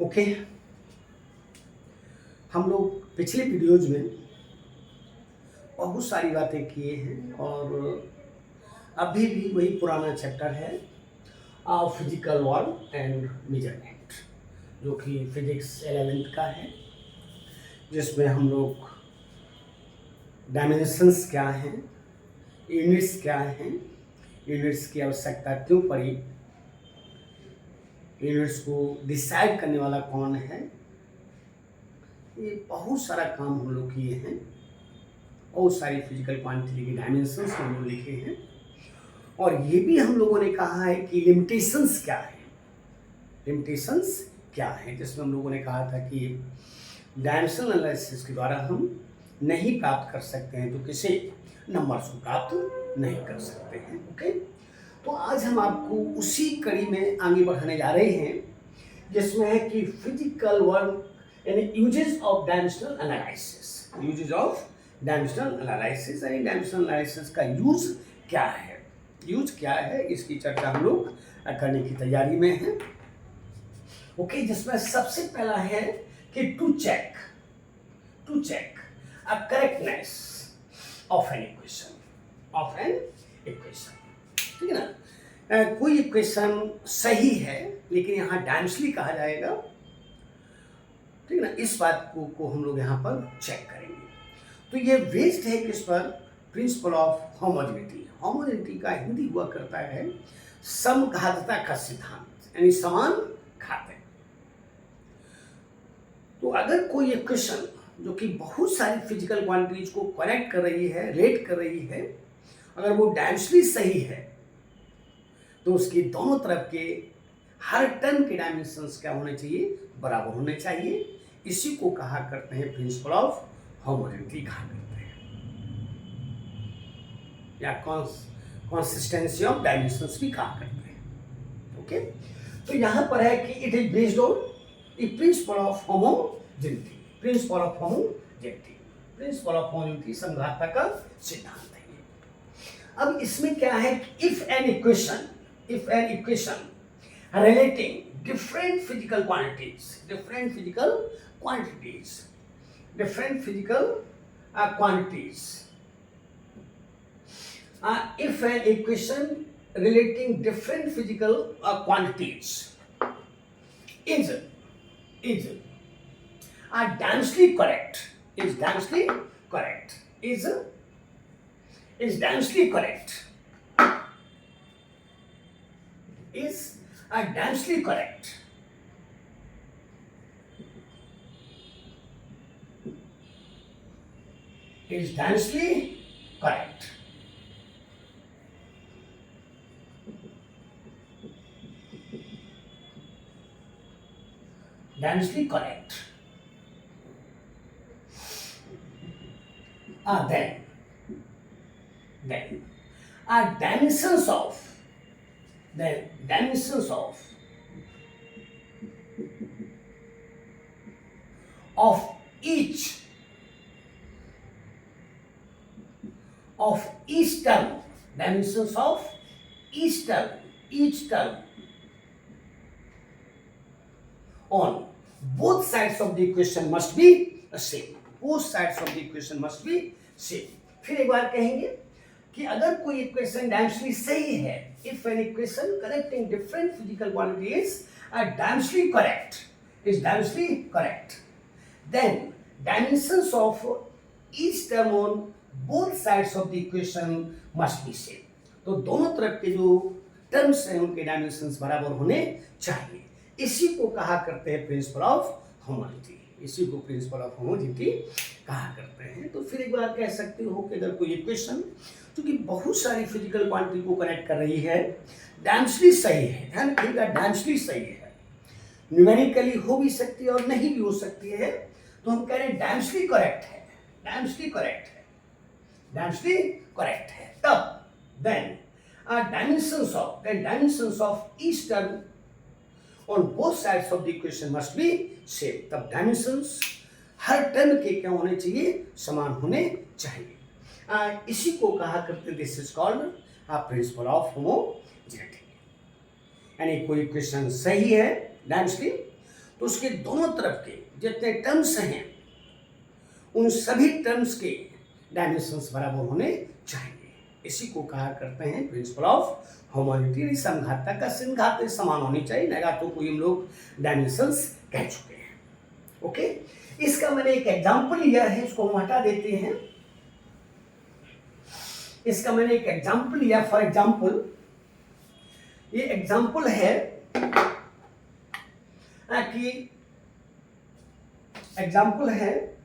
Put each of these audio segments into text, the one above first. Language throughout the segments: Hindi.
ओके। हम लोग पिछले वीडियोज में बहुत सारी बातें किए हैं और अभी भी वही पुराना चैप्टर है फिजिकल वर्ल्ड एंड मेजरमेंट, जो कि फिजिक्स 11th का है, जिसमें हम लोग डायमेंशंस क्या हैं, यूनिट्स क्या हैं, यूनिट्स की आवश्यकता क्यों पड़ी, यूनिट्स को डिसाइड करने वाला कौन है, ये बहुत सारा काम हम लोग किए हैं। बहुत सारी फिजिकल क्वांटिटी के डायमेंशंस हम लोग लिखे हैं और ये भी हम लोगों ने कहा है कि लिमिटेशंस क्या है, लिमिटेशंस क्या है, जिसमें हम लोगों ने कहा था कि डायमेंशनल एनालिसिस के द्वारा हम नहीं प्राप्त कर सकते हैं तो किसी नंबर्स को प्राप्त नहीं कर सकते हैं। ओके, तो आज हम आपको उसी कड़ी में आगे बढ़ाने जा रहे हैं जिसमें है कि फिजिकल वर्ल्ड यानी uses of dimensional analysis, uses of dimensional analysis यानी डायमेंशनल एनालिसिस का यूज क्या है, यूज क्या है, इसकी चर्चा हम लोग करने की तैयारी में हैं। ओके, जिसमें सबसे पहला है कि to check a correctness of an equation, ठीक है ना। कोई इक्वेशन सही है लेकिन यहाँ डायमेंशनली कहा जाएगा, ठीक है ना। इस बात को हम लोग यहाँ पर चेक करेंगे। तो ये बेस्ड है किस पर, प्रिंसिपल ऑफ होमोजेनिटी का हिंदी हुआ करता है समघातता का सिद्धांत, यानी समान घात। तो अगर कोई इक्वेशन जो कि बहुत सारी फिजिकल क्वांटिटीज को कनेक्ट कर रही है, रेट कर रही है, अगर वो डायमेंशनली सही है तो उसकी दोनों तरफ के हर टर्म के डायमेंशंस क्या होने चाहिए, बराबर होने चाहिए। इसी को कहा करते हैं प्रिंसिपल ऑफ होमोजेनिटी कहा करते हैं, या कंसिस्टेंसी ऑफ डायमेंशंस भी कहा करते हैं। ओके, तो यहां पर है कि it is based on the principle of homogeneity, principle of homogeneity समघातता का सिद्धांत है। अब इसमें क्या है कि if an equation relating different physical quantities, if an equation relating different physical quantities is densely correct, is densely correct, is densely correct, is densely correct. Densely correct. Then dimensions of each term, dimensions of each term on both sides of the equation must be same. Both sides of the equation must be same. फिर एक बार कहेंगे कि अगर कोई इक्वेशन डायमेंशनली सही है, if an equation connecting different physical quantities are dimensionally correct, then dimensions of each term on both sides of the equation must be same. तो दोनों तरफ के जो टर्म्स हैं उनके डायमेंशंस बराबर होने चाहिए। इसी को कहा करते हैं प्रिंसिपल ऑफ होमोजेनिटी, इसी को प्रिंसिपल ऑफ होमोजेनिटी कहा करते हैं। तो फिर एक बार कह सकते हो कि अगर कोई इक्वेशन जो कि बहुत सारी फिजिकल क्वांटिटी को कनेक्ट कर रही है, डायमेंशनली सही है, ध्यान रखिएगा डायमेंशनली सही है, न्यूमेरिकली हो भी सकती है और नहीं भी हो सकती है, तो हम कह रहे हैं डायमेंशनली करेक्ट है, तब then dimensions of each term on both sides of the equation must be same. तब dimensions हर टर्म के क्या होने चाहिए, समान होने चाहिए। इसी को कहा करते हैं this is called principal of homogeneity, यानी कोई इक्वेशन सही है डायमेंशनली तो उसके दोनों तरफ के जितने टर्म्स हैं उन सभी टर्म्स के डायमेंशंस बराबर होने चाहिए। इसी को कहा करते हैं प्रिंसिपल ऑफ होमोजेनिटी। समघातक का संघात समान होनी चाहिए, लगातों को हम लोग डायमेंशंस कह चुके हैं। ओके, इसका मैंने एक एग्जांपल लिया है, इसको हम हटा देते हैं। इसका मैंने एक एग्जांपल लिया, फॉर एग्जांपल ये एग्जांपल है कि एग्जांपल है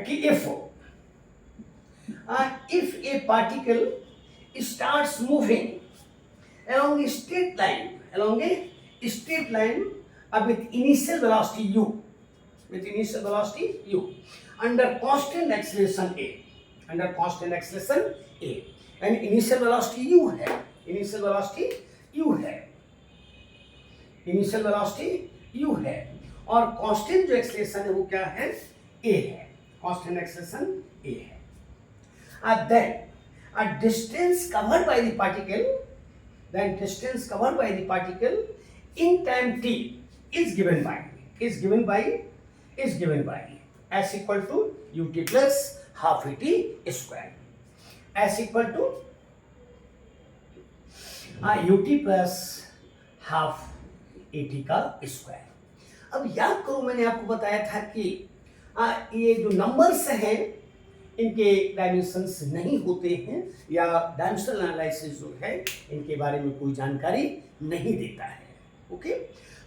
कि if a particle starts moving along a straight line with initial velocity u under constant acceleration a and initial velocity u है और कांस्टेंट जो एक्सेलरेशन है वो क्या है, a है, कांस्टेंट एक्सेलरेशन a है। Then distance covered by the particle in time t is given by s equal to ut plus half at square, s equal to ut plus half at का स्क्वायर। अब याद करो, मैंने आपको बताया था कि ये जो नंबर्स हैं इनके डायमेंशंस नहीं होते हैं, या डायमेंशनल एनालिसिस जो है इनके बारे में कोई जानकारी नहीं देता है। ओके,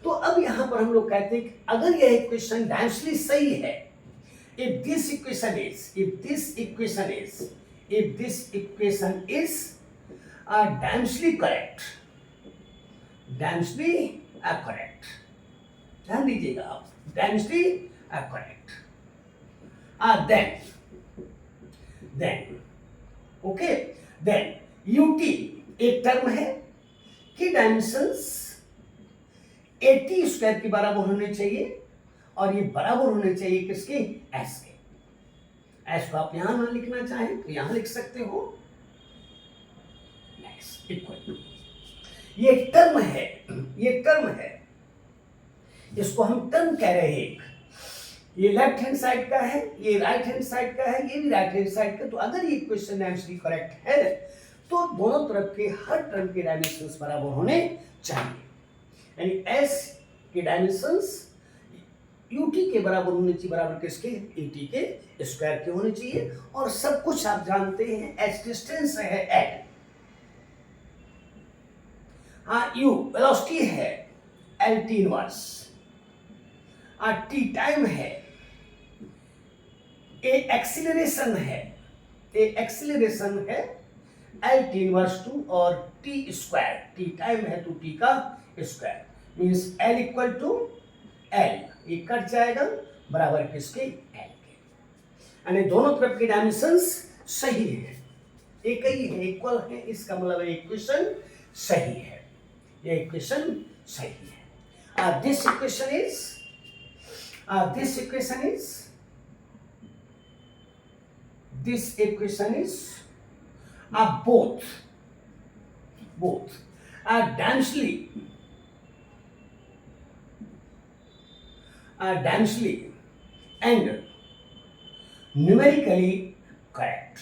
तो अब यहाँ पर हम लोग कहते हैं कि अगर यह इक्वेशन डायमेंशनली सही है, if this equation is dimensionally correct, ध्यान दीजिएगा आप, डायमेंशनली करेक्ट, then ut एक टर्म है कि डायमेंशंस 80 स्क्वायर के बराबर होने चाहिए, और ये बराबर होने चाहिए किसके, s के। s को आप यहां ना लिखना चाहें तो यहां लिख सकते हो, इक्वल। ये टर्म है, इसको हम टर्म कह रहे हैं। ये लेफ्ट हैंड साइड का है, ये राइट हैंड साइड का है, ये भी राइट हैंड साइड का। तो अगर ये क्वेश्चन डायमेंशनली करेक्ट है तो दोनों तरफ के हर टर्म के डायमेंशंस बराबर होने चाहिए, यानी s के डायमेंशंस ut के बराबर होने चाहिए, बराबर किसके, at के स्क्वायर के होने चाहिए। और सब कुछ आप जानते हैं, s डिस्टेंस है l, u वेलोसिटी है lt इनवर्स, t टाइम है, a एक्सीलरेशन है lt इनवर्स 2 और t स्क्वायर, t टाइम है तो t का square, means l equal to l, ये कट जाएगा बराबर किसके, l के। यानी दोनों तरफ के डायमेंशंस सही है, एक ही है, इक्वल है, इसका मतलब इक्वेशन सही है, ये इक्वेशन सही है। This equation is both dancely and numerically correct,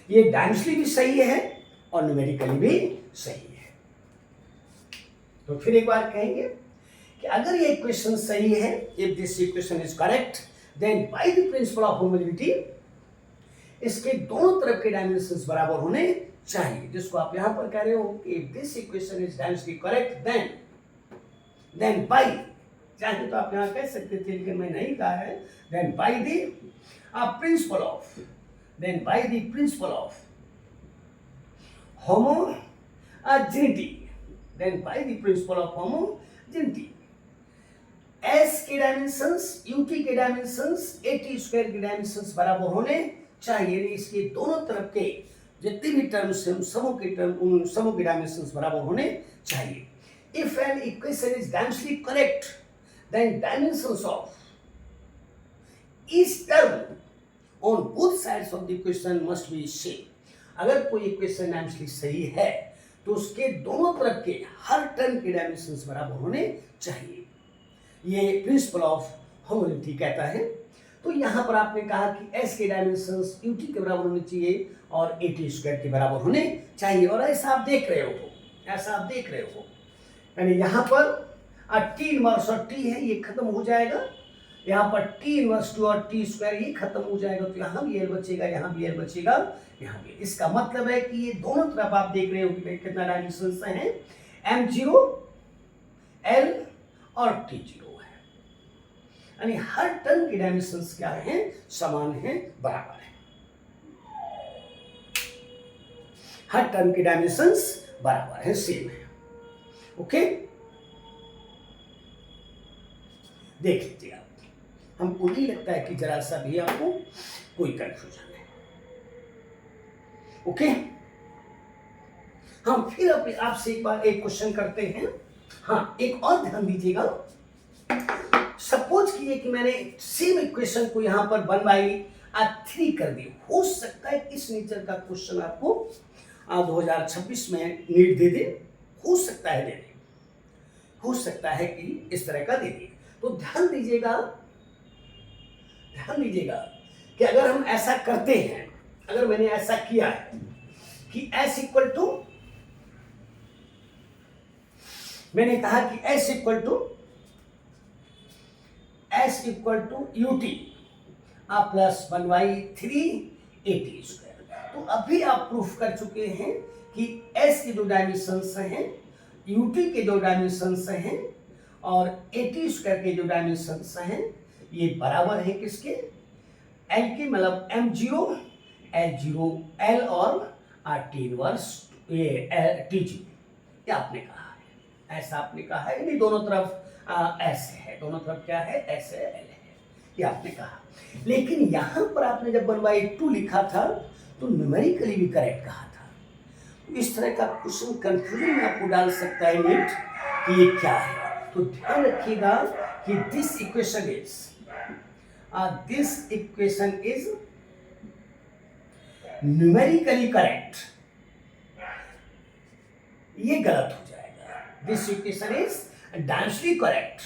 ये डायमेंशनली भी सही है और न्यूमेरिकली भी सही है। तो फिर एक बार कहेंगे कि अगर ये इक्वेशन सही है, if this equation is correct, then by the principle of homogeneity इसके दोनों तरफ के डायमेंशंस बराबर होने चाहिए, जिसको आप यहां पर कह रहे हो कि if this equation is dimensionally correct then by, चाहे तो आप यहां कह सकते थे लेकिन मैं नहीं कहा है, then by the principle of homogeneity, s के डायमेंशंस, ut के डायमेंशंस, at स्क्वायर के डायमेंशंस बराबर होने चाहिए। इसके दोनों तरफ के जितने भी टर्म्स हैं उन सबों के डायमेंशंस बराबर होने चाहिए। If an equation is dimensionally correct, then dimensions of each term on both sides of the equation must be same। अगर कोई इक्वेशन डायमेंशनली सही है तो उसके दोनों तरफ के हर टर्म के डायमेंशंस बराबर होने चाहिए। ये प्रिंसिपल ऑफ होमोजेनिटी कहता है। तो यहाँ पर आपने कहा कि एस के डायमेंशंस यूटी के बराबर होने चाहिए और एटी स्क्वायर के बराबर होने चाहिए, और ऐसा आप देख रहे हो, ऐसा आप देख रहे हो। यानी यहाँ पर टी इनवर्स और टी है, ये खत्म हो जाएगा। यहाँ पर टी इनवर्स टू और टी स्क्वायर ये खत्म हो जाएगा, तो यहाँ भी एल बचेगा, यहाँ भी एल बचेगा, यहाँ भी। इसका मतलब है कि ये दोनों तरफ आप देख रहे हो कि कितना डायमेंशंस हैं, m0 l और t0 है। यानी हर टर्म के डायमेंशंस क्या हैं, समान हैं, बराबर है। हर टर्म के डायमेंशंस बराबर है, सेम है। ओके, देख लीजिए आप, हमको नहीं लगता है कि जरा सा भी आपको कोई कंफ्यूजन है। ओके, हम फिर आपसे एक बार एक क्वेश्चन करते हैं। हाँ, एक और ध्यान दीजिएगा। सपोज कीजिए कि मैंने सेम इक्वेशन को यहां पर 1/3 कर दी। हो सकता है इस नेचर का क्वेश्चन आपको 2026 में नीट दे दे, हो सकता है दे दे, हो सकता है कि इस तरह का दे दे। तो ध्यान दीजिएगा, ध्यान दीजिएगा कि अगर हम ऐसा करते हैं, अगर मैंने ऐसा किया है कि s इक्वल टू, मैंने कहा कि s equal to ut plus 1/3 at square. तो अभी आप प्रूफ कर चुके हैं कि s के जो डायमेंशंस हैं, ut के जो डायमेंशंस हैं और at स्क्वायर के जो डायमेंशंस हैं, ये बराबर है किसके, l के, मतलब m0 l0 l और t इनवर्स ये t0। ये आपने कहा है, ऐसा आपने कहा है, यानी दोनों तरफ ऐसे है, दोनों तरफ क्या है, ऐसे l है, ये आपने कहा। लेकिन यहां पर आपने जब 1/2 लिखा था तो न्यूमेरिकली भी करेक्ट कहा था। इस तरह का क्वेश्चन कंफ्यूजन में आपको डाल सकता है नीट कि ये क्या है। तो ध्यान रखिएगा कि this equation is numerically correct, ये गलत हो जाएगा। This equation is dimensionally correct,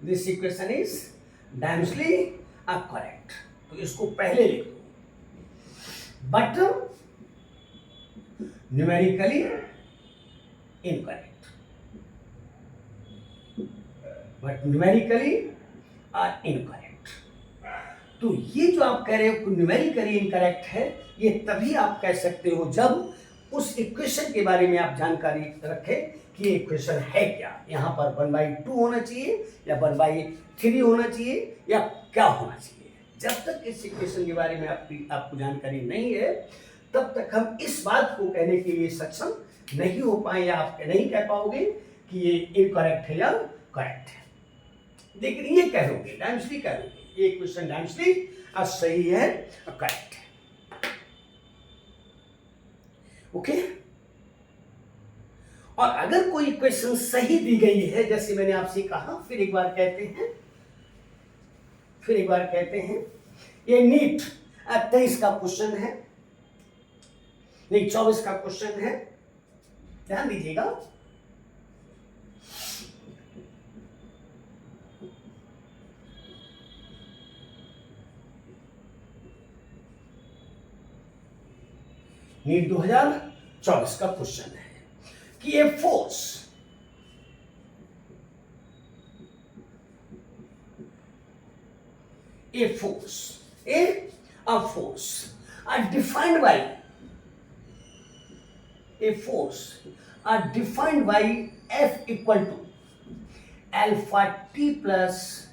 this equation is dimensionally correct. तो इसको पहले लिख दो, but numerically incorrect, but numerically incorrect. तो ये जो आप कह रहे हो न्यूमेरिकली इनकरेक्ट है, ये तभी आप कह सकते हो जब उस इक्वेशन के बारे में आप जानकारी रखें कि ये इक्वेशन है क्या। यहाँ पर 1/2 होना चाहिए या 1/3 होना चाहिए या क्या होना चाहिए। जब तक इस इक्वेशन के बारे में आपको जानकारी नहीं है, तब तक हम इस बात को कहने के लिए सक्षम नहीं हो पाए, या आप नहीं कह पाओगे कि ये इनकरेक्ट है या करेक्ट है। लेकिन ये कह लोगे, डायमेंशनली कह लोगे, ये इक्वेशन डायमेंशनली सही है, करेक्ट है। ओके, और अगर कोई इक्वेशन सही दी गई है, जैसे मैंने आपसे कहा, फिर एक बार कहते हैं, ये नीट 23 का क्वेश्चन है, नहीं 24 का क्वेश्चन है, ध्यान दीजिएगा। नीट 2024 का क्वेश्चन है कि a force are defined by F equal to alpha t plus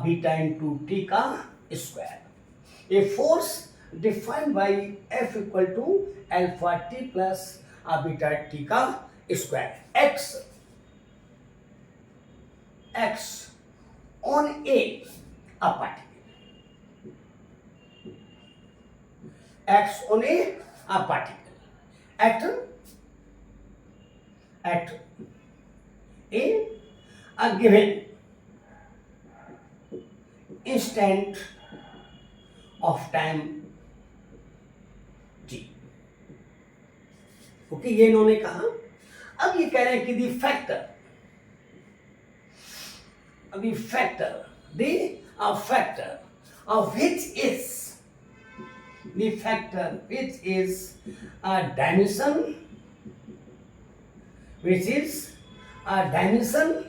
beta into t का square. A force defined by F equal to alpha t plus beta t का square. X on a particle, X on a particle at a given instant of time okay, ये इन्होंने कहा। अब ये कह रहे हैं कि the factor of which is the factor which is a dimension, which is a dimension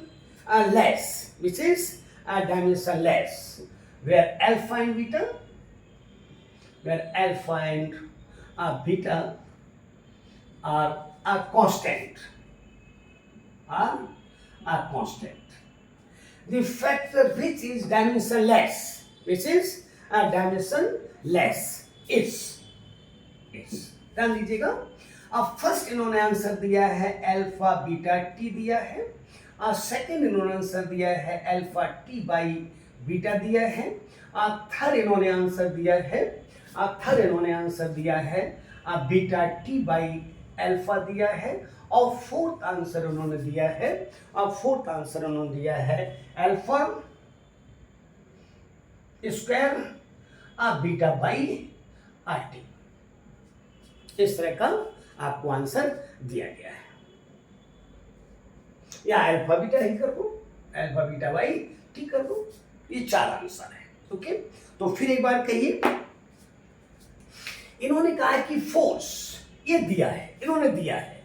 less, where alpha and beta, are a constant, The factor which is dimensionless, is ध्यान दीजिएगा। अब फर्स्ट इन्होंने आंसर दिया है अल्फा बीटा टी दिया है, और सेकंड इन्होंने आंसर दिया है अल्फा टी बाई बीटा दिया है, और थर्ड इन्होंने आंसर दिया है बीटा टी बाई अल्फा दिया है, और फोर्थ आंसर उन्होंने दिया है alpha square beta by T. इस तरह का आपको आंसर दिया गया है, या अल्फा बीटा ही कर दो, अल्फा बीटा बाई टी कर दो। ये चार आंसर है। ओके, तो फिर एक बार कहिए। इन्होंने कहा कि फोर्स ये दिया है, इन्होंने दिया है,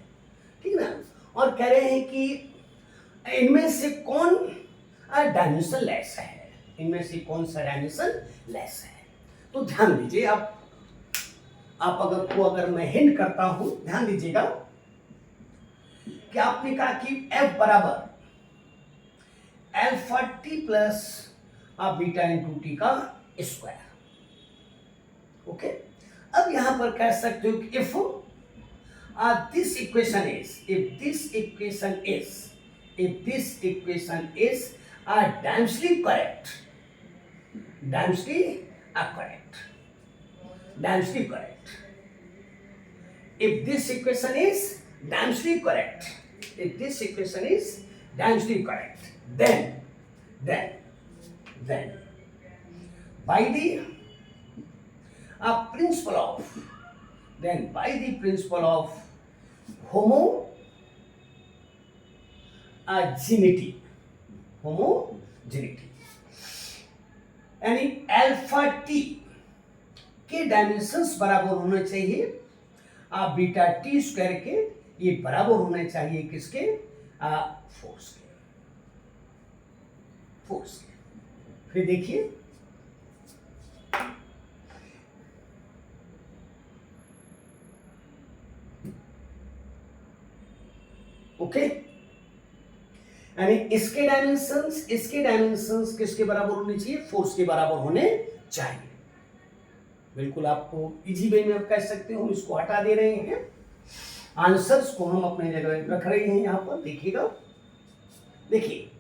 ठीक ना, और कह रहे हैं कि इनमें से कौन डायमेंशन लेस है, इनमें से कौन सा डायमेंशन लेस है। तो ध्यान दीजिए, आप अगर मैं हिंट करता हूं, ध्यान दीजिएगा कि आपने कहा कि F बराबर alpha T plus beta into T का स्क्वायर। ओके, अब यहां पर कह सकते हो कि if this equation is densely correct, if this equation is densely correct, then by the principle of homogeneity, यानी अल्फा टी के डायमेंशंस बराबर होने चाहिए बीटा टी स्क्वायर के, ये बराबर होने चाहिए किसके, फोर्स के। फिर देखिए, ओके, यानी इसके डायमेंशंस किसके बराबर होने चाहिए, फोर्स के बराबर होने चाहिए। बिल्कुल आपको इजी वे में आप कह सकते हो, इसको हटा दे रहे हैं, आंसर्स को हम अपने जगह रख रहे हैं। यहां पर देखिएगा, देखिए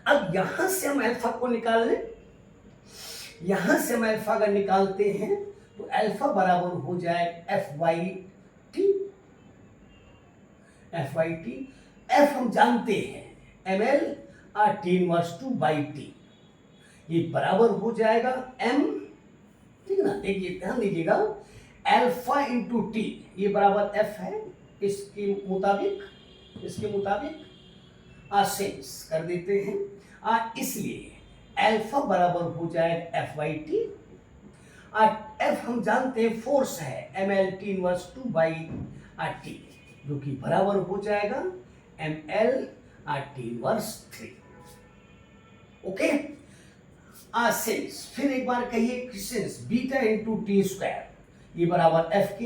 अब यहां से हम अल्फा को निकाल लें, यहां से हम अल्फा अगर निकालते हैं तो अल्फा बराबर हो जाए एफ वाई टी। एफ हम जानते हैं M L T inverse 2 by T, ये बराबर हो जाएगा एम, ठीक है ना। देखिए ध्यान दीजिएगा, अल्फा इंटू टी ये बराबर एफ है, इसके मुताबिक सेंस कर देते हैं, इसलिए अल्फा बराबर हो जाएगा एफ वाई टी, एफ हम जानते हैं फोर्स है M L T inverse 2 by T, जो कि बराबर हो जाएगा M L T inverse 3। Okay, since फिर एक बार कहिए, since beta into T square ये बराबर एफ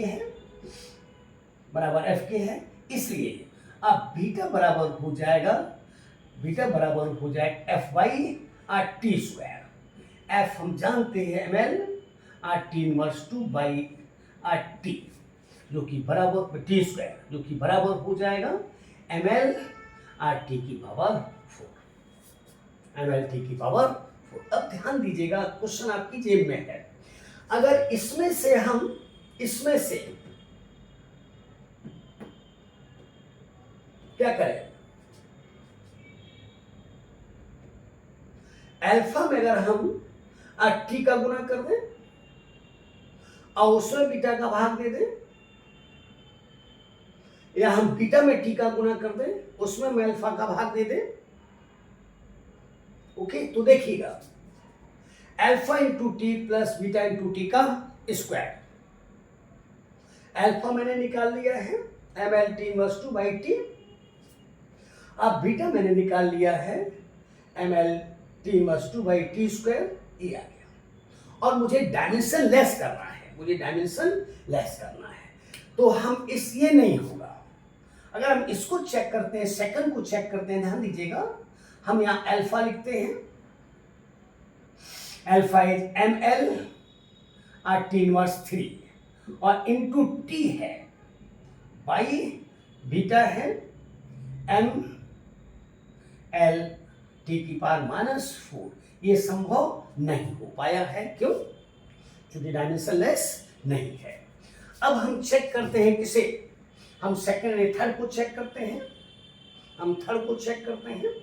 के है, इसलिए अब बीटा बराबर हो जाएगा F by T square. F हम जानते हैं M L T inverse 2 by T, जो कि बराबर टी स्क्वायर, जो कि बराबर हो जाएगा एम एल टी की पावर 4। अब ध्यान दीजिएगा, क्वेश्चन आपकी जेब में है। अगर इसमें से क्या करें, अल्फा में अगर हम टी का गुना कर दें और उसमें बीटा का भाग दे दें, या हम बीटा में टी का गुना कर दें, उसमें हम अल्फा का भाग दे दें। ओके, तो देखिएगा alpha into T plus beta into T का स्क्वायर। अल्फा मैंने निकाल लिया है M L T inverse two by T. अब बीटा मैंने निकाल लिया है M L T inverse two by T square, ये आ गया। और मुझे डायमेंशन लेस करना है, मुझे डायमेंशन लेस करना है, तो हम इस ये नहीं होगा। अगर हम इसको चेक करते हैं, सेकंड को चेक करते हैं, ध्यान दीजिएगा, हम यहाँ अल्फा लिखते हैं, alpha is M L R T inverse 3 और इंटू टी है बाई बीटा है एम एल टी की पावर -4। ये संभव नहीं हो पाया है, क्यों? क्योंकि डायमेंशन लेस नहीं है। अब हम चेक करते हैं किसे, हम सेकंड या थर्ड को चेक करते हैं, हम थर्ड को चेक करते हैं।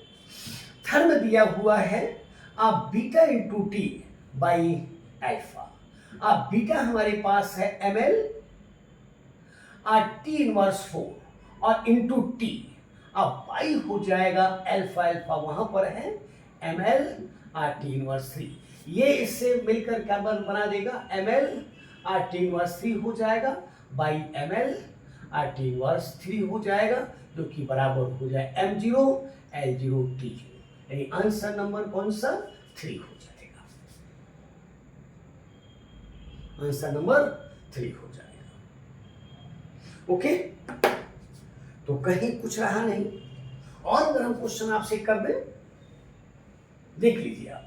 थर्ड में दिया हुआ है आप beta into T by alpha. अब बीटा हमारे पास है M L R T inverse 4 और इंटू टी, अब बाई हो जाएगा अल्फा, अल्फा वहां पर है M L R T inverse 3। ये इससे मिलकर क्या बना देगा, M L R T inverse 3 हो जाएगा by M L R T inverse 3 हो जाएगा, जो कि बराबर हो जाए m0 l0 t। यानी आंसर नंबर कौन सा, 3 हो जाएगा, आंसर नंबर 3 हो जाएगा। ओके, तो कहीं कुछ रहा नहीं। और अगर हम क्वेश्चन आपसे कर दें, देख लीजिए आप,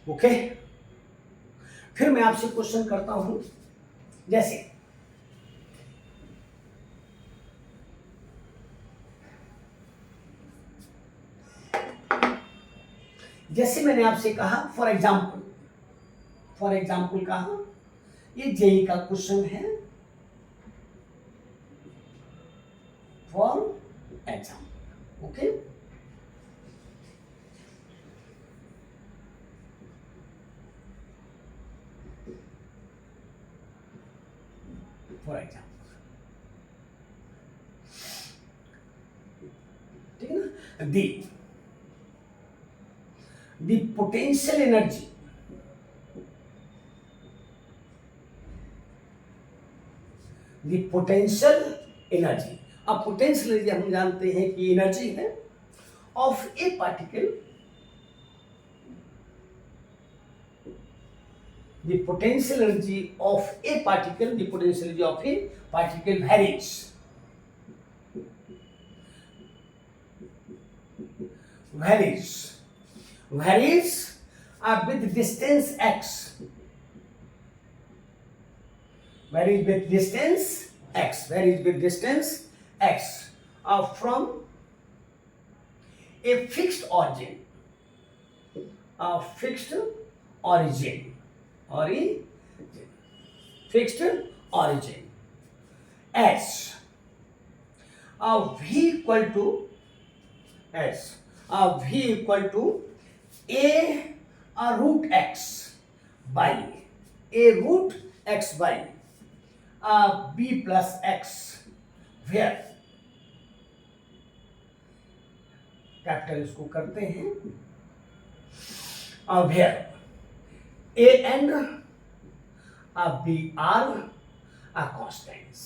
ओके। फिर मैं आपसे क्वेश्चन करता हूं, जैसे मैंने आपसे कहा फॉर एग्जाम्पल कहा, ये जेई का क्वेश्चन है, for example. Okay, for example, ठीक है ना। दी पोटेंशियल एनर्जी अब पोटेंशियल एनर्जी हम जानते हैं कि एनर्जी है of A particle, the potential energy of a particle varies with distance x, varies with distance x from a fixed origin s v equal to a root x by b plus x, where capital इसको करते हैं, where a and b are constants,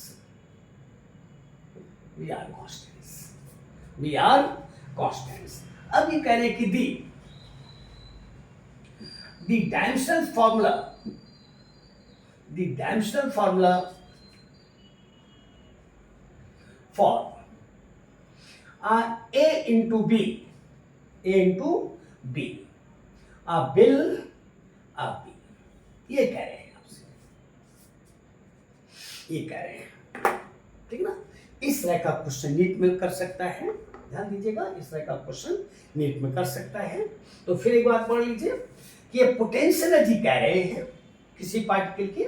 अब ये कह रहे हैं कि the dimensional formula for a into b will b, ये कह रहे हैं आपसे, ये कह रहे हैं, ठीक ना। इस तरह का क्वेश्चन नीट में कर सकता है, ध्यान दीजिएगा, इस तरह का क्वेश्चन नीट में कर सकता है। तो फिर एक बात पढ़ लीजिए कि ये पोटेंशियल एनर्जी कह रहे हैं किसी पार्टिकल की,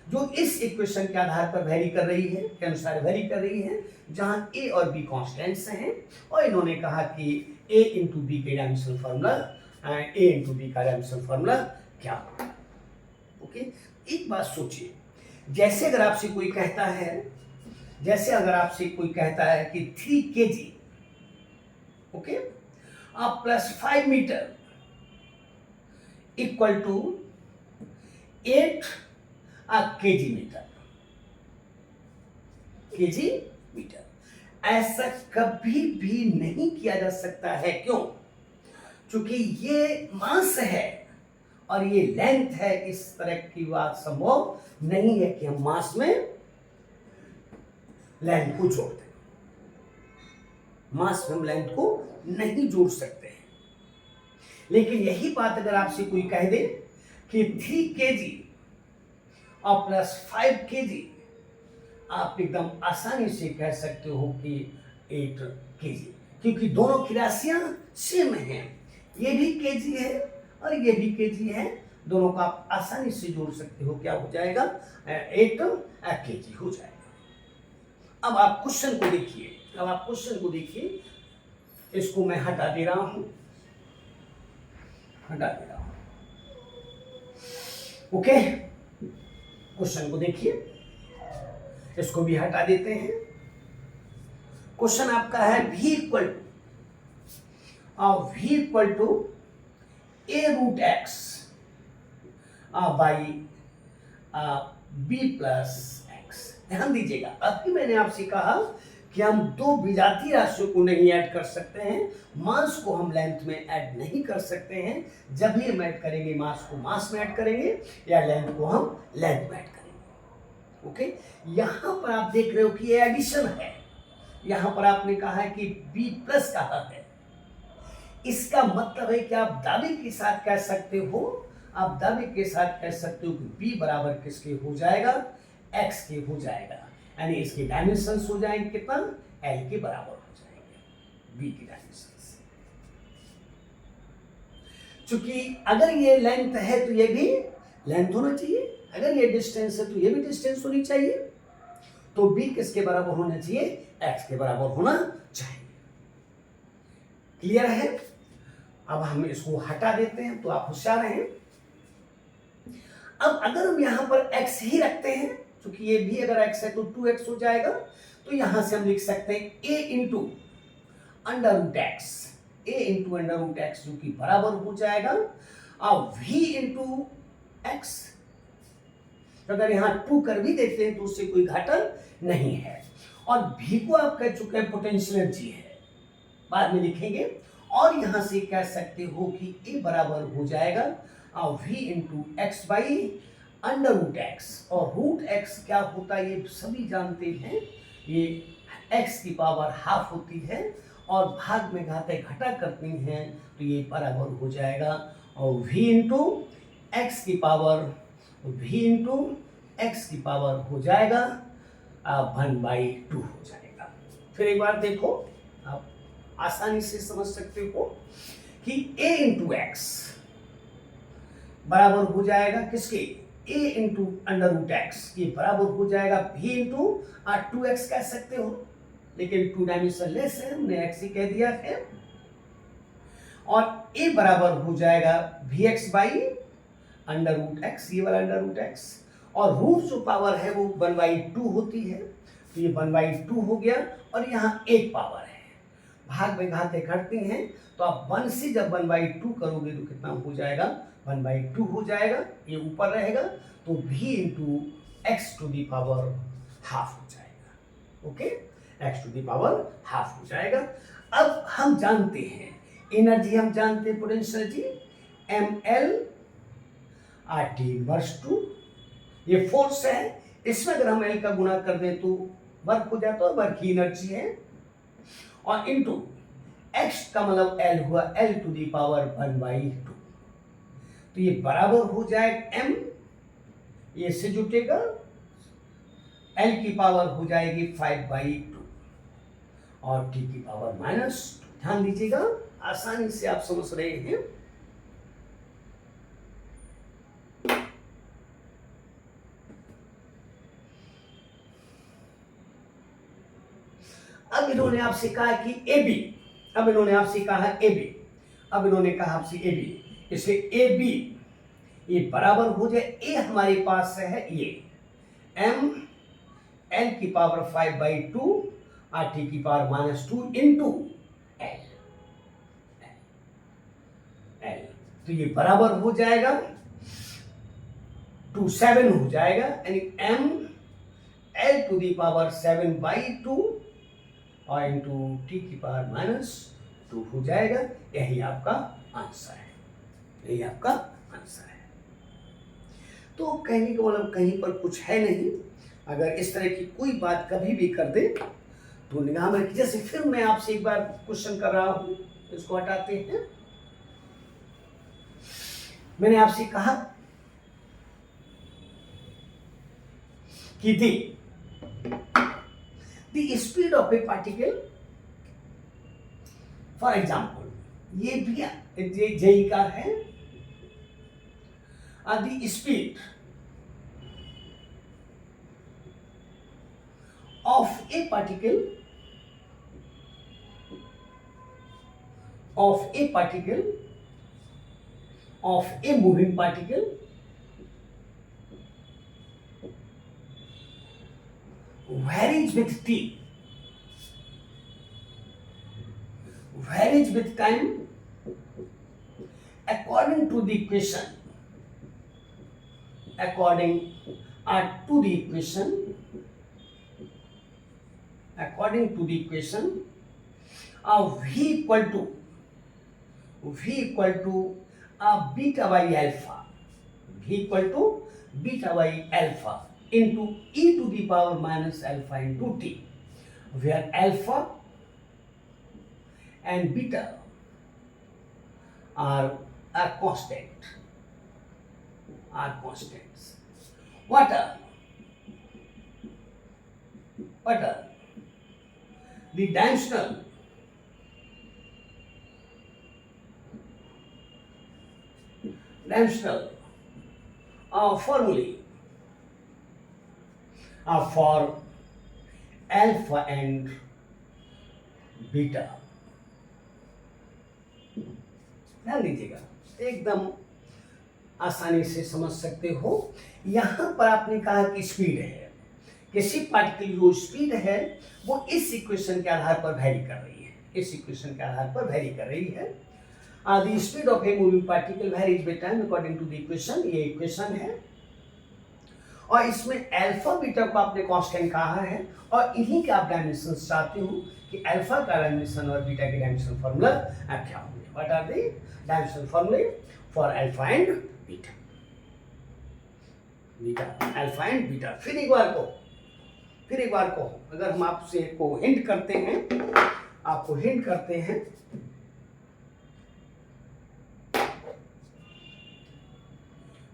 जो इस इक्वेशन के आधार पर वेरी कर रही है, के अनुसार वेरी कर रही है, जहां ए और बी कांस्टेंट्स हैं, और इन्होंने कहा कि ए इंटू बी के डायमेंशनल फार्मूला, ए इंटू बी का डायमेंशनल फार्मूला क्या होगा। ओके, एक बात सोचिए, जैसे अगर आपसे कोई कहता है, जैसे अगर आपसे कोई कहता है कि 3 kg, okay, plus 5 metre equal to 8 KG metre, KG metre, ऐसा कभी भी नहीं किया जा सकता है। क्यों? क्योंकि ये मास है और ये लेंथ है, इस तरह की बात संभव नहीं है कि हम मास में लेंथ को जोड़ दें। मास में हम लेंथ को नहीं जोड़ सकते हैं। लेकिन यही बात अगर आपसे कोई कह दे कि 3 kg और प्लस 5 kg, आप एकदम आसानी से कह सकते हो कि 8 kg, क्योंकि दोनों की राशियां सेम हैं। ये भी kg है और ये भी kg है, दोनों को आप आसानी से जोड़ सकते हो। क्या हो जाएगा? 8 kg हो जाएगा। अब आप क्वेश्चन को देखिए, अब आप क्वेश्चन को देखिए, इसको मैं हटा दे रहा हूं, हटा दे रहा हूं। ओके, क्वेश्चन को देखिए, इसको भी हटा देते हैं। क्वेश्चन आपका है v equal to a root X by b plus X. ध्यान दीजिएगा, अभी मैंने आपसे कहा कि हम दो विजातीय राशियों को नहीं ऐड कर सकते हैं, मास को हम लेंथ में ऐड नहीं कर सकते हैं। जब भी हम ऐड करेंगे मास को मास में ऐड करेंगे या लेंथ को हम लेंथ में ऐड करेंगे। ओके, यहां पर आप देख रहे हो कि ये एडिशन है, यहां पर आपने कहा है कि b प्लस कहा है। इसका मतलब है कि आप दावे के साथ कह सकते हो, आप दावे के साथ कह सकते हो कि b बराबर किसके हो जाएगा? x के हो जाएगा, यानी इसके डायमेंशंस हो जाएंगे कितना? l के बराबर हो जाएंगे b के डायमेंशंस। क्योंकि अगर ये लेंथ है तो ये भी लेंथ होना चाहिए, अगर ये डिस्टेंस है तो ये भी डिस्टेंस होनी चाहिए, तो b किसके बराबर होना चाहिए? x के बराबर होना चाहिए। क्लियर है? अब हम इसको हटा देते हैं तो आप होशियार हैं। अब अगर हम यहां पर x ही रखते हैं, क्योंकि ये भी अगर x है तो 2x हो जाएगा, तो यहां से हम लिख सकते हैं a into under root X, a into under root X, जो कि बराबर हो जाएगा और v इंटू एक्स। अगर यहां 2 कर भी देते हैं तो उससे कोई घाटा नहीं है। और v को आप कह चुके हैं पोटेंशियल एनर्जी है, बाद में लिखेंगे। और यहां से कह सकते हो कि a बराबर हो जाएगा और v into X by under root X. और रूट एक्स क्या होता है ये सभी जानते हैं, ये x की पावर हाफ होती है और भाग में घाते घटा करती हैं, तो ये बराबर हो जाएगा और v इंटू एक्स की पावर, v इंटू एक्स की पावर हो जाएगा 1/2 हो जाएगा। फिर एक बार देखो, आप आसानी से समझ सकते हो कि a इंटू एक्स बराबर हो जाएगा किसके? a into under root X, ये बराबर हो जाएगा v इंटू 2x कह सकते हो, लेकिन 2 डायमेंशन लेस है, हमने x ही कह दिया है। और a बराबर हो जाएगा vx by under root X, ये वाला अंडर रूट एक्स, और रूट जो पावर है वो 1/2 होती है, तो ये 1/2 हो गया। और यहाँ एक पावर है, भाग में घाते घटती हैं, तो आप 1 से जब 1/2 करोगे तो कितना हो जाएगा? 1/2 हो जाएगा, ये ऊपर रहेगा, तो v into X to the power half हो जाएगा। Okay, X to the power half हो जाएगा। अब हम जानते हैं एनर्जी, हम जानते हैं potential energy ml RT inverse 2, ये फोर्स है, इसमें अगर हम L का गुणा कर दें तो वर्क हो जाता है, वर्क ही एनर्जी है। और इंटू x का मतलब L हुआ L टू दी पावर 1/2, तो ये बराबर हो जाएगा m, ये से जुटेगा, L की पावर हो जाएगी 5/2 और T की पावर -2। ध्यान दीजिएगा, आसानी से आप समझ रहे हैं। अब इन्होंने आपसे कहा कि AB अब इन्होंने आपसे कहा ए बी, अब इन्होंने कहा आपसे ए बी, इसे ए बी ये बराबर हो जाए, ए हमारे पास है ये m l की पावर 5/2 r की पावर -2 इंटू l, तो ये बराबर हो जाएगा 7 हो जाएगा, यानी m l to the power 7/2 और इंटू t की पावर -2 हो जाएगा। यही आपका आंसर है, यही आपका आंसर है। तो कहने का मतलब कहीं पर कुछ है नहीं। अगर इस तरह की कोई बात कभी भी कर दे तो निगाह में रखिए। जैसे फिर मैं आपसे एक बार क्वेश्चन कर रहा हूं, इसको हटाते हैं। मैंने आपसे कहा कि the speed of a particle, for example ये भी जेई का है, the speed of a particle of a moving particle varies with t, varies with time according to the equation, according to the equation v equal to beta by alpha, v equal to beta by alpha into e to the power minus alpha into t, where alpha and beta are constants. What are the dimensional formulae for alpha and beta? ध्यान दीजिएगा, एकदम आसानी से समझ सकते हो। यहां पर आपने कहा कि स्पीड है, किसी पार्टिकल की जो स्पीड है वो इस इक्वेशन के आधार पर वेरी कर रही है, इस इक्वेशन के आधार पर वेरी कर रही है। The speed of a moving particle varies with time according to the equation, ये इक्वेशन है। और इसमें अल्फा बीटा को आपने कांस्टेंट कहा है, और इन्हीं के आप डायमेंशन चाहते हो कि अल्फा का डायमेंशन और बीटा के डायमेंशन फॉर्मूला क्या होंगे। व्हाट आर द डायमेंशन फॉर्मूले for alpha and beta, alpha and beta. फिर एक बार को अगर हम आपसे को हिंट करते हैं, आपको हिंट करते हैं,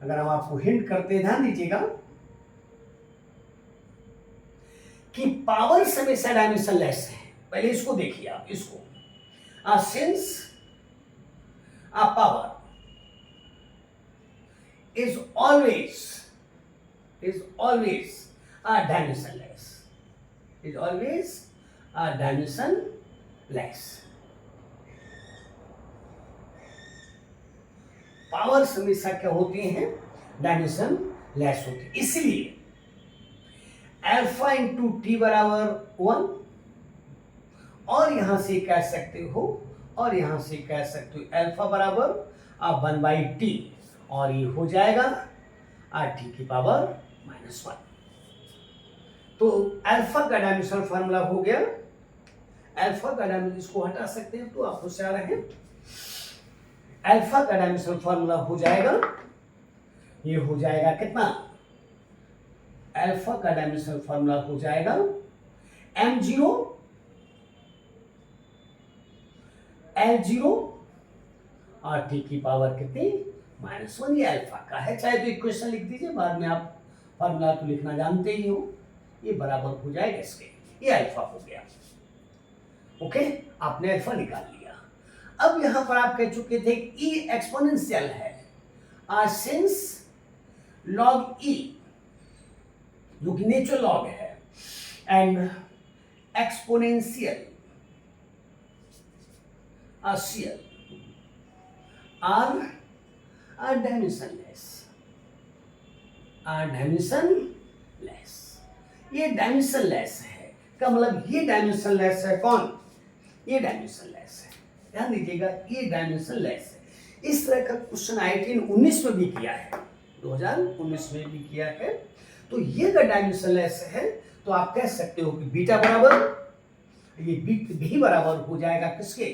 अगर हम आपको हिंट करते हैं, ध्यान दीजिएगा कि पावर हमेशा डायमेंशन लेस है। पहले इसको देखिए आप, इसको since power is always dimensionless, power हमेशा क्या होती हैं, डायमेंशन लेस होती है। इसलिए अल्फा इंटू टी बराबर 1, और यहां से कह सकते हो अल्फा बराबर 1/t, और ये हो जाएगा टी की पावर -1। तो अल्फा का डायमेंशनल फार्मूला हो गया। अल्फा का डायमेंशन, इसको हटा सकते हैं तो आप होशियार हैं। अल्फा का डायमेंशनल फार्मूला हो जाएगा, ये हो जाएगा कितना, अल्फा का डायमेंशनल फार्मूला हो जाएगा m0 L0 और टी की पावर कितनी, -1। ये अल्फा का है, चाहे तो इक्वेशन लिख दीजिए, बाद में आप फार्मूला तो लिखना जानते ही हो। ये बराबर हो जाएगा इसके, ये अल्फा हो गया। ओके, आपने अल्फा निकाल लिया। अब यहां पर आप कह चुके थे ई एक्सपोनेंशियल है, सिंस लॉग ई जो कि नेचुरल लॉग है, and exponential a shear are dimensionless, ये डायमेंशनलेस है का मतलब ये डायमेंशनलेस है कौन, ये डायमेंशनलेस है, ध्यान दीजिएगा ये डायमेंशनलेस है। इस तरह का क्वेश्चन IIT 19 में भी किया है, 2019 में भी किया है। तो ये अगर डायमेंशनलेस है तो आप कह सकते हो कि बीटा बराबर, ये भी बराबर हो जाएगा किसके,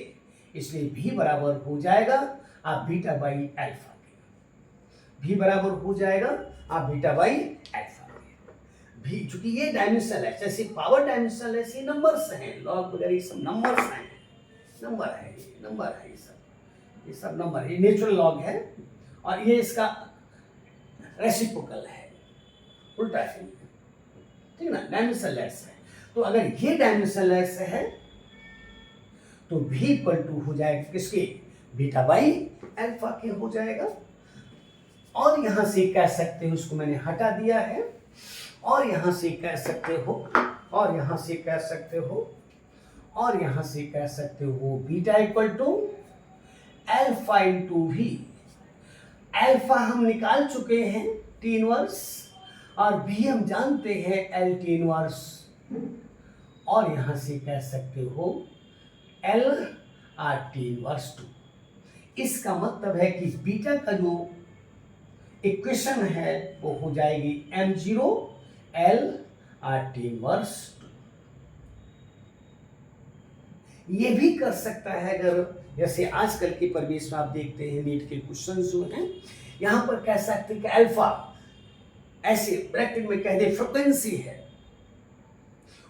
इसलिए भी बराबर हो जाएगा आप बीटा बाई अल्फा के, भी बराबर हो जाएगा आप बीटा बाई अल्फा के। भी चूंकि ये डायमेंशनल है, जैसे पावर डायमेंशनल है, ये नंबर्स हैं, लॉग वगैरह ये सब नंबर्स हैं, नंबर है ये सब नंबर, ये नेचुरल लॉग है और ये इसका रेसिप्रोकल है, उल्टा है, ठीक ना, डायमेंशनलेस है। तो अगर ये डायमेंशनलेस है तो भी इक्वल टू हो जाएगा किसके, बीटा बाई अल्फा के हो जाएगा। और यहां से कह सकते हो, उसको मैंने हटा दिया है, और यहां से कह सकते हो, और यहां से कह सकते हो, और यहां से कह सकते हो beta equal to alpha into भी। अल्फा हम निकाल चुके हैं टी इनवर्स, और भी हम जानते हैं एल टी इनवर्स, और यहां से कह सकते हो एल आर टी इनवर्स 2। इसका मतलब है कि बीटा का जो इक्वेशन है वो हो जाएगी m0 L R T inverse 2। ये भी कर सकता है अगर जैसे आजकल के परिवेश में आप देखते हैं नीट के क्वेश्चन जो हैं, यहां पर कह सकते हैं कि अल्फा ऐसे ब्रैकेट में कह दे फ्रीक्वेंसी है,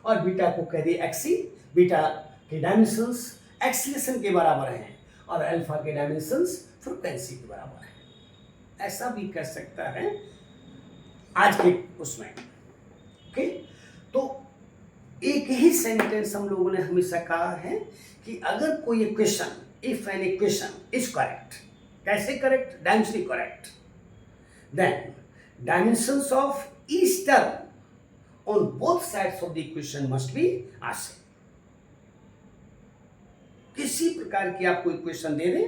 और बीटा को कह दे एक्सी, बीटा के डायमेंशंस एक्सीलरेशन के बराबर हैं और अल्फा के डायमेंशंस फ्रीक्वेंसी के बराबर हैं। ऐसा भी कर सकता है आज के उसमें। ओके, तो एक ही सेंटेंस हम लोगों ने हमेशा कहा है कि अगर कोई equation, if an equation is correct, कैसे correct, dimensionally correct, then dimensions of each term on both sides of the equation must be same। किसी प्रकार की आपको इक्वेशन दे दे,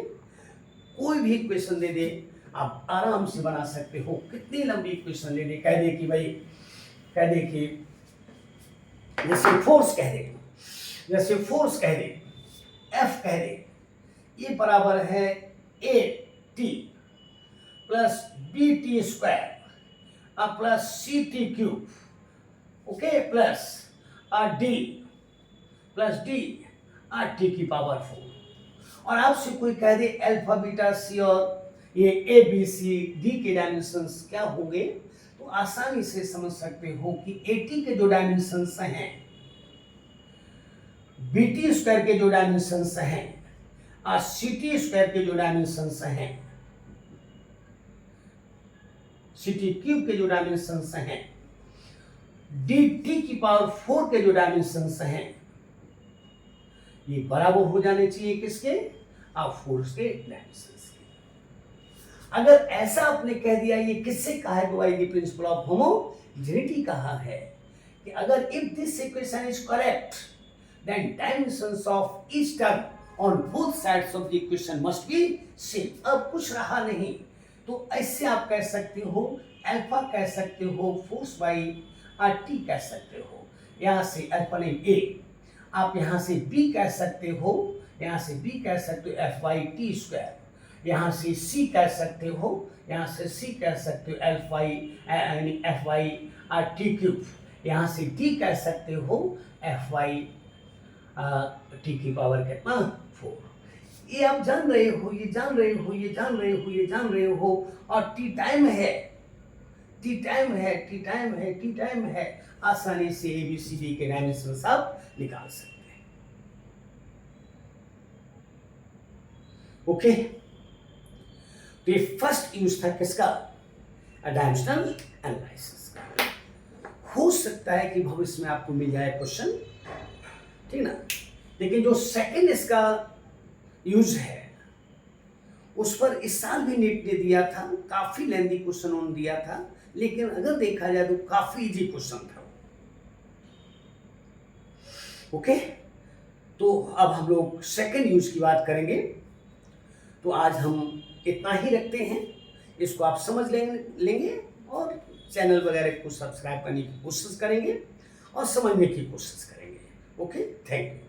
कोई भी इक्वेशन दे दे, आप आराम से बना सकते हो। कितनी लंबी इक्वेशन दे दे, कह दे कि भाई, कह दे कि जैसे फोर्स कह दे, जैसे फोर्स कह दे, F कह दे, ये बराबर है A T plus B T square plus C T cube, okay, plus D plus D T की पावर 4। और आपसे कोई कह दे अल्फा बीटा सी और ये ए बी सी डी के डायमेंशंस क्या होंगे, तो आसानी से समझ सकते हो कि ए टी के जो डायमेंशंस हैं, बी टी स्क्वायर के जो डायमेंशंस हैं, सी टी स्क्वायर के जो डायमेंशंस हैं, सी टी क्यूब के जो डायमेंशंस हैं, डी टी की पावर 4 के जो डायमेंशंस हैं, ये बराबर हो जाने चाहिए किसके, फोर्स के डायमेंशंस के। अगर ऐसा आपने कह दिया, ये किससे कहा है, तो आएगी प्रिंसिपल ऑफ होमोजेनिटी कहा है कि अगर if this equation is correct then dimensions of each term on both sides of the equation must be same. अब कुछ रहा नहीं, तो ऐसे आप कह सकते हो अल्फा, कह सकते हो फोर्स बाई टी कह सकते हो, यहाँ से अल्फा नहीं ए, आप यहाँ से बी कह सकते हो, यहाँ से बी कह सकते हो एफ बाई टी स्क्वायर, यहाँ से सी कह सकते हो, यहाँ से सी कह सकते हो एफ बाई टी क्यूब, यहाँ से डी कह सकते हो एफ बाई टी की पावर कितना 4। ये आप जान रहे हो, ये जान रहे हो, ये जान रहे हो, ये जान रहे हो, और टी टाइम है, टी टाइम है, टी टाइम है, टी टाइम है, आसानी से ए बी सी डी के डायमेंशंस आप निकाल सकते हैं। ओके, तो ये फर्स्ट यूज था किसका, डायमेंशनल एनालिसिस का। हो सकता है कि भविष्य में आपको मिल जाए क्वेश्चन, ठीक ना, लेकिन जो सेकंड इसका यूज है उस पर इस साल भी नीट ने दिया था, काफी लेंथी क्वेश्चन उन्होंने दिया था, लेकिन अगर देखा जाए तो काफी इजी क्वेश्चन था। ओके, तो अब हम लोग सेकंड यूज की बात करेंगे। तो आज हम इतना ही रखते हैं, इसको आप समझ लेंगे और चैनल वगैरह को सब्सक्राइब करने की कोशिश करेंगे और समझने की कोशिश करेंगे। Okay, thank you.